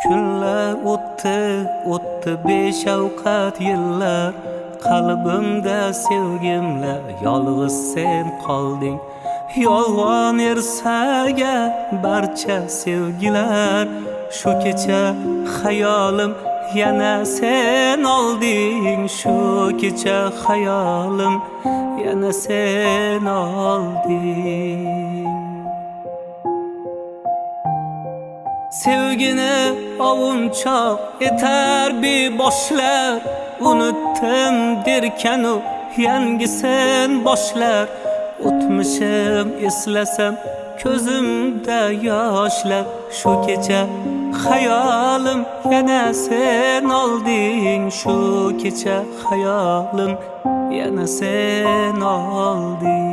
Kunlar o'tdi beshafqat yillar, qalbimda sevgimla yolg'iz sen qolding. Yolg'on ersaga barcha sevgilar, shu kecha xayolim yana sen olding. Shu kecha xayolim yana sen olding. Sevgini ovunchoq etar bir boshlar, unutdim derkanu yangi sen boshlar. O'tmishim eslasam ko'zimda yoshlar, shu kecha xayolim yana sen olding. Shu kecha xayolim yana sen olding.